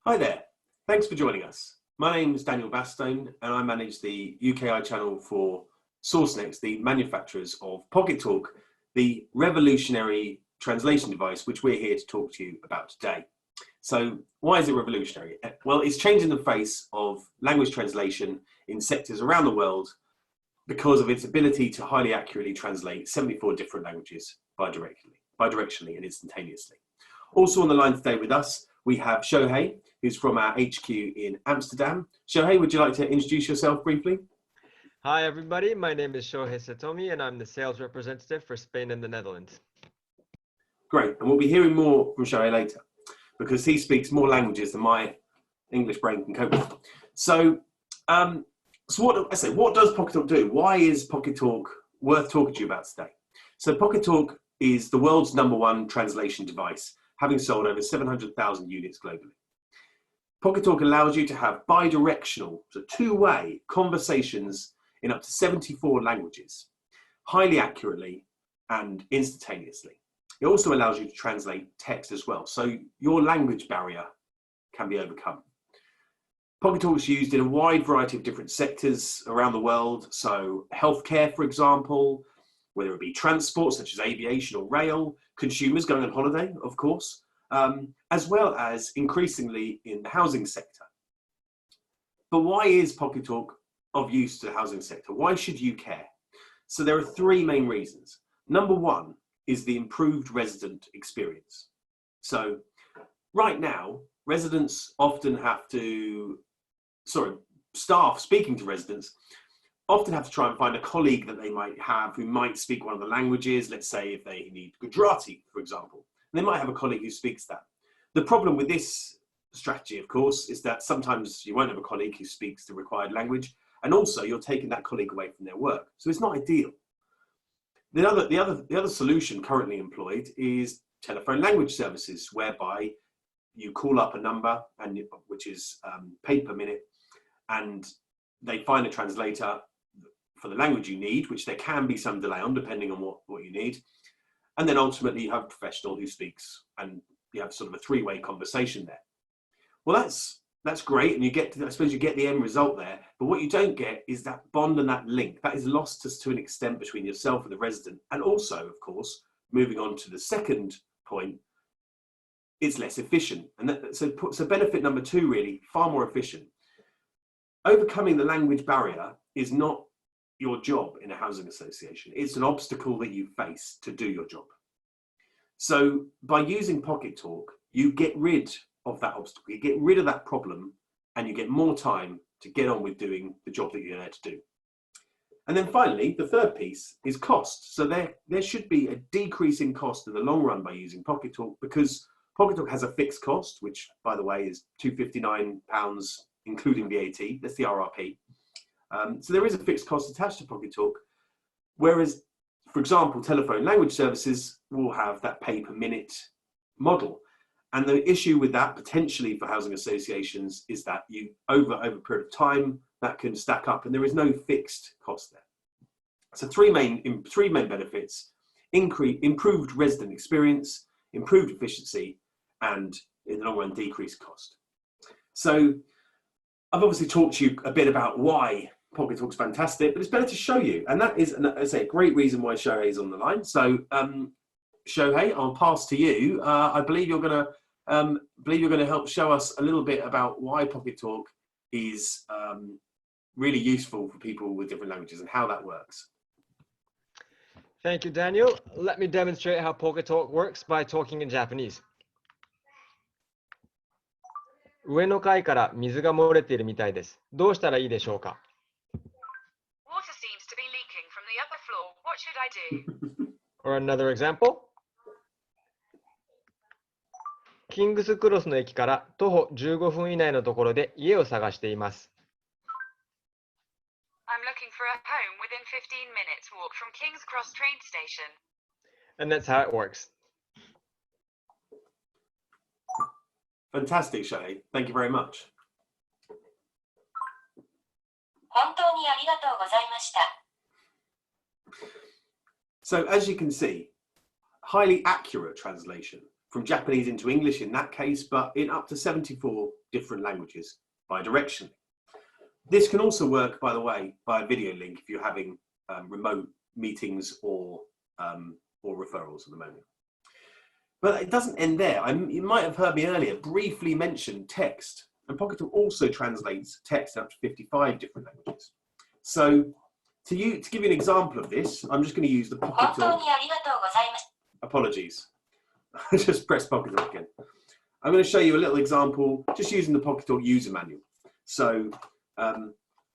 Hi there, thanks for joining us. My name is Daniel Bastone and I manage the UKI channel for SourceNext, the manufacturers of Pocketalk, the revolutionary translation device which we're here to talk to you about today. So why is it revolutionary? Well, it's changing the face of language translation in sectors around the world because of its ability to highly accurately translate 74 different languages bidirectionally and instantaneously. Also on the line today with us, we have Shohei, who's from our HQ in Amsterdam. Shohei, would you like to introduce yourself briefly? Hi, everybody. My name is Shohei Satomi, and I'm the sales representative for Spain and the Netherlands. Great. And we'll be hearing more from Shohei later because he speaks more languages than my English brain can cope with. So, what does Pocketalk do? Why is Pocketalk worth talking to you about today? So Pocketalk is the world's #1 translation device, having sold over 700,000 units globally. Pocketalk allows you to have bi-directional, so two-way conversations in up to 74 languages, highly accurately and instantaneously. It also allows you to translate text as well, so your language barrier can be overcome. Pocketalk is used in a wide variety of different sectors around the world, so healthcare, for example, whether it be transport such as aviation or rail, consumers going on holiday, of course, as well as increasingly in the housing sector. But why is Pocketalk of use to the housing sector? Why should you care? So there are three main reasons. #1 is the improved resident experience. So right now, staff speaking to residents often have to try and find a colleague that they might have who might speak one of the languages. Let's say if they need Gujarati, for example, they might have a colleague who speaks that. The problem with this strategy, of course, is that sometimes you won't have a colleague who speaks the required language, and also you're taking that colleague away from their work. So it's not ideal. The other solution currently employed is telephone language services, whereby you call up a number, which is paid per minute, and they find a translator for the language you need, which there can be some delay on depending on what you need. And then ultimately you have a professional who speaks and you have sort of a three-way conversation there. Well, that's great. And I suppose you get the end result there, but what you don't get is that bond and that link that is lost to an extent between yourself and the resident. And also, of course, moving on to the second point, it's less efficient. And so benefit #2, really, far more efficient. Overcoming the language barrier is not your job in a housing association. It's an obstacle that you face to do your job. So by using Pocketalk, you get rid of that obstacle, you get rid of that problem, and you get more time to get on with doing the job that you're there to do. And then finally, the third piece is cost. So there should be a decrease in cost in the long run by using Pocketalk, because Pocketalk has a fixed cost, which, by the way, is £259, including VAT. That's the RRP. So there is a fixed cost attached to Pocketalk, whereas, for example, telephone language services will have that pay per minute model. And the issue with that potentially for housing associations is that over a period of time, that can stack up and there is no fixed cost there. So three main benefits: improved resident experience, improved efficiency, and in the long run, decreased cost. So I've obviously talked to you a bit about why Pocketalk's fantastic, but it's better to show you. And that is, a great reason why Shohei is on the line. So Shohei, I'll pass to you. I believe you're going to help show us a little bit about why Pocketalk is really useful for people with different languages and how that works. Thank you, Daniel. Let me demonstrate how Pocketalk works by talking in Japanese. 上の階から水が漏れているみたいです。どうしたらいいでしょうか? Water seems to be leaking from the upper floor. What should I do? Or another example. キングスクロスの駅から徒歩15分以内のところで家を探しています。I'm looking for a home within 15 minutes walk from King's Cross train station. And that's how it works. Fantastic, Shohei. Thank you very much. 本当にありがとうございました。So as you can see, highly accurate translation. from Japanese into English in that case, but in up to 74 different languages bi-directionally. This can also work, by the way, by a video link if you're having remote meetings or referrals at the moment. But it doesn't end there. You might have heard me earlier briefly mention text, and Pocketalk also translates text in up to 55 different languages. So to give you an example of this, I'm just going to use the Pocketalk. Apologies. I just pressed Pocketalk again. I'm going to show you a little example just using the Pocketalk user manual. So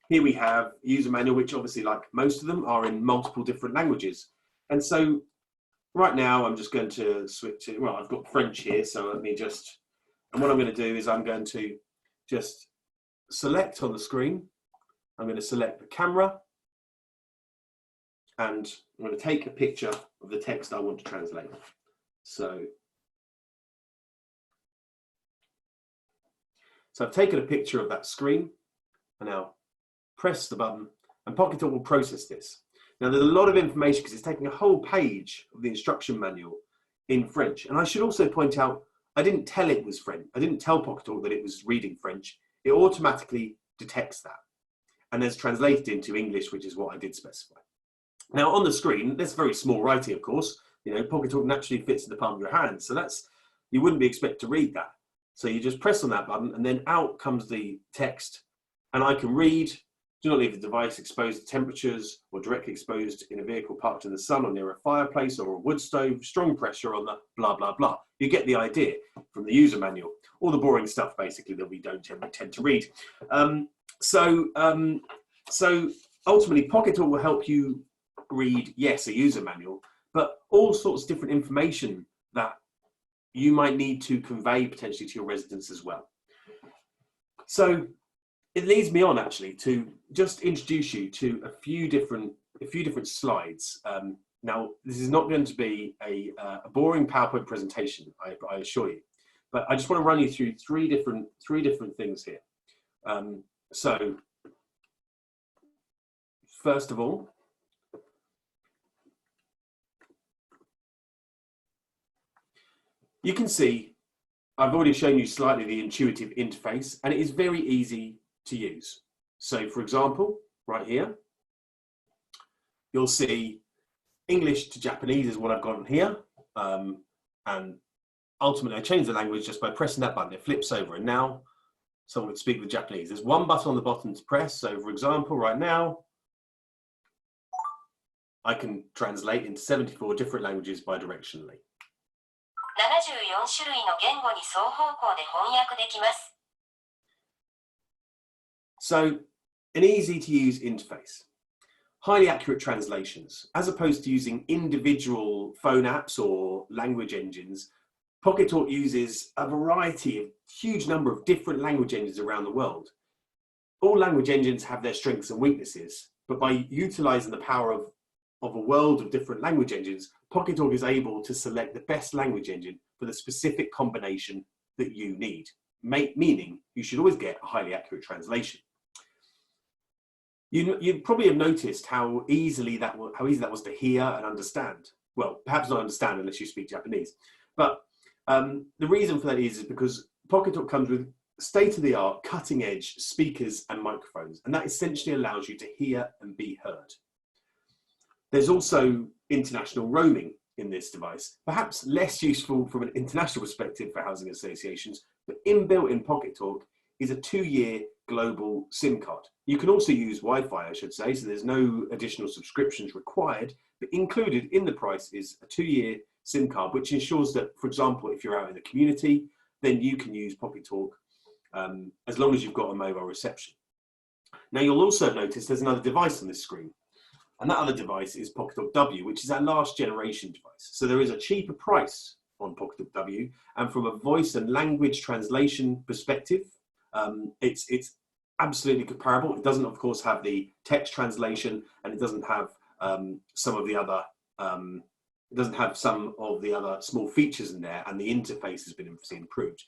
here we have user manual, which obviously, like most of them, are in multiple different languages. And so right now I'm just going to switch to, well, I've got French here, so let me just, and what I'm going to do is I'm going to just select on the screen. I'm going to select the camera, and I'm going to take a picture of the text I want to translate. So I've taken a picture of that screen, and now press the button, and Pocketalk will process this. Now there's a lot of information because it's taking a whole page of the instruction manual in French. And I should also point out, I didn't tell it was French. I didn't tell Pocketalk that it was reading French. It automatically detects that and has translated into English, which is what I did specify. Now on the screen, there's very small writing, of course. You know, Pocketalk naturally fits in the palm of your hand. So that's, you wouldn't be expected to read that. So you just press on that button and then out comes the text, and I can read, do not leave the device exposed to temperatures or directly exposed in a vehicle parked in the sun or near a fireplace or a wood stove, strong pressure on the blah, blah, blah. You get the idea from the user manual, all the boring stuff basically that we don't tend to read. So ultimately Pocketalk will help you read, yes, a user manual, but all sorts of different information that you might need to convey potentially to your residents as well. So it leads me on actually to just introduce you to a few different slides. Now this is not going to be a boring PowerPoint presentation, I assure you, but I just want to run you through three different things here. So first of all, you can see I've already shown you slightly the intuitive interface, and it is very easy to use. So for example, right here, you'll see English to Japanese is what I've got on here. And ultimately I change the language just by pressing that button. It flips over, and now someone would speak with Japanese. There's one button on the bottom to press. So for example, right now, I can translate into 74 different languages bi-directionally. So an easy to use interface, highly accurate translations, as opposed to using individual phone apps or language engines. Pocketalk uses a variety of huge number of different language engines around the world. All language engines have their strengths and weaknesses, but by utilizing the power of a world of different language engines, Pocketalk is able to select the best language engine for the specific combination that you need, meaning you should always get a highly accurate translation. You probably have noticed how easy that was to hear and understand. Well, perhaps not understand unless you speak Japanese. But the reason for that is because Pocketalk comes with state-of-the-art, cutting-edge speakers and microphones, and that essentially allows you to hear and be heard. There's also international roaming in this device, perhaps less useful from an international perspective for housing associations, but inbuilt in Pocketalk is a 2-year global SIM card. You can also use Wi-Fi, I should say, so there's no additional subscriptions required, but included in the price is a 2-year SIM card, which ensures that, for example, if you're out in the community, then you can use Pocketalk as long as you've got a mobile reception. Now, you'll also notice there's another device on this screen, and that other device is Pocketalk W, which is our last generation device. So there is a cheaper price on Pocketalk W, and from a voice and language translation perspective, it's absolutely comparable. It doesn't, of course, have the text translation, and it doesn't have some of the other small features in there, and the interface has been improved.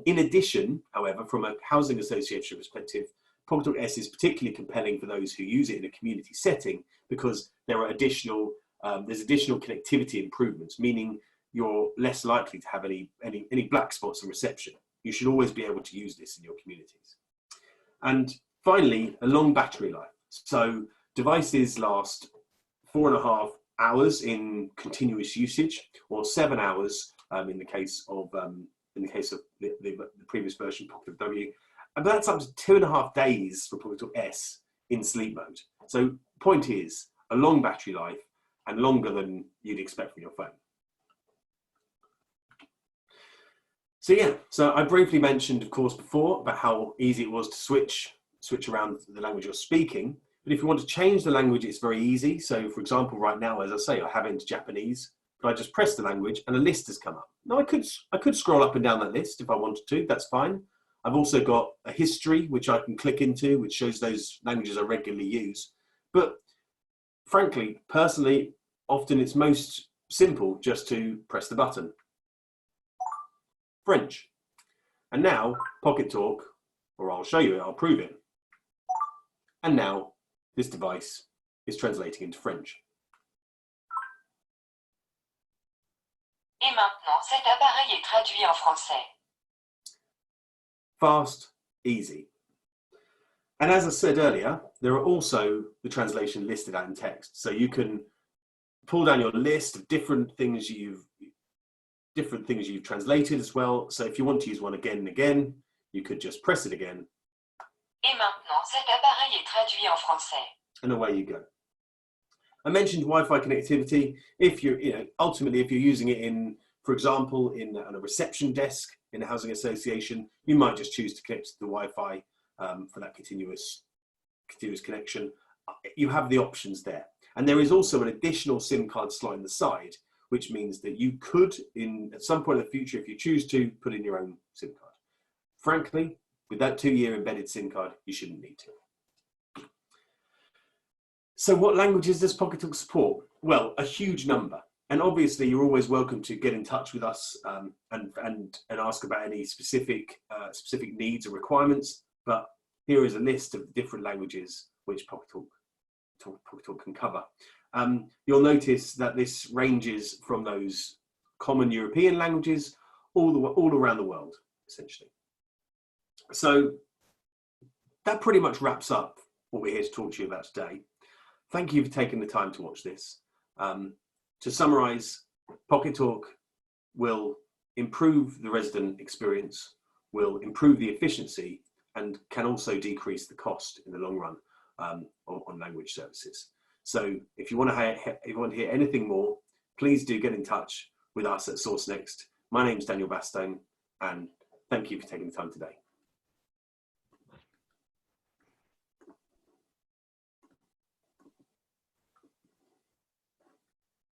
In addition, however, from a housing association perspective, Pocketalk S is particularly compelling for those who use it in a community setting because there are additional connectivity improvements, meaning you're less likely to have any black spots in reception. You should always be able to use this in your communities. And finally, a long battery life. So devices last 4.5 hours in continuous usage, or 7 hours in the case of the previous version, Pocketalk W. And that's up to 2.5 days for Pocketalk S in sleep mode. So point is, a long battery life and longer than you'd expect from your phone. So yeah, so I briefly mentioned, of course, before about how easy it was to switch around the language you're speaking. But if you want to change the language, it's very easy. So for example, right now, as I say, I have it into Japanese, but I just press the language and a list has come up. Now I could scroll up and down that list if I wanted to, that's fine. I've also got a history, which I can click into, which shows those languages I regularly use. But frankly, personally, often it's most simple just to press the button. French. And now Pocketalk, or I'll show you it, I'll prove it. And now this device is translating into French. Et maintenant, cet appareil est traduit en français. Fast, easy. And as I said earlier, there are also the translation listed out in text. So you can pull down your list of different things you've translated as well. So if you want to use one again and again, you could just press it again. Et maintenant, cet appareil est traduit en français. And away you go. I mentioned Wi-Fi connectivity. If ultimately, if you're using it in, for example, on a reception desk in a housing association, you might just choose to connect to the Wi-Fi for that continuous connection. You have the options there. And there is also an additional SIM card slot in the side, which means that you could, at some point in the future, if you choose to, put in your own SIM card. Frankly, with that 2-year embedded SIM card, you shouldn't need to. So what languages does Pocketalk support? Well, a huge number. And obviously, you're always welcome to get in touch with us and ask about any specific needs or requirements. But here is a list of the different languages which Pocketalk can cover. You'll notice that this ranges from those common European languages all around the world, essentially. So that pretty much wraps up what we're here to talk to you about today. Thank you for taking the time to watch this. To summarize, Pocketalk will improve the resident experience, will improve the efficiency, and can also decrease the cost in the long run on language services. So if you want to hear anything more, please do get in touch with us at SourceNext. My name is Daniel Bastone, and thank you for taking the time today.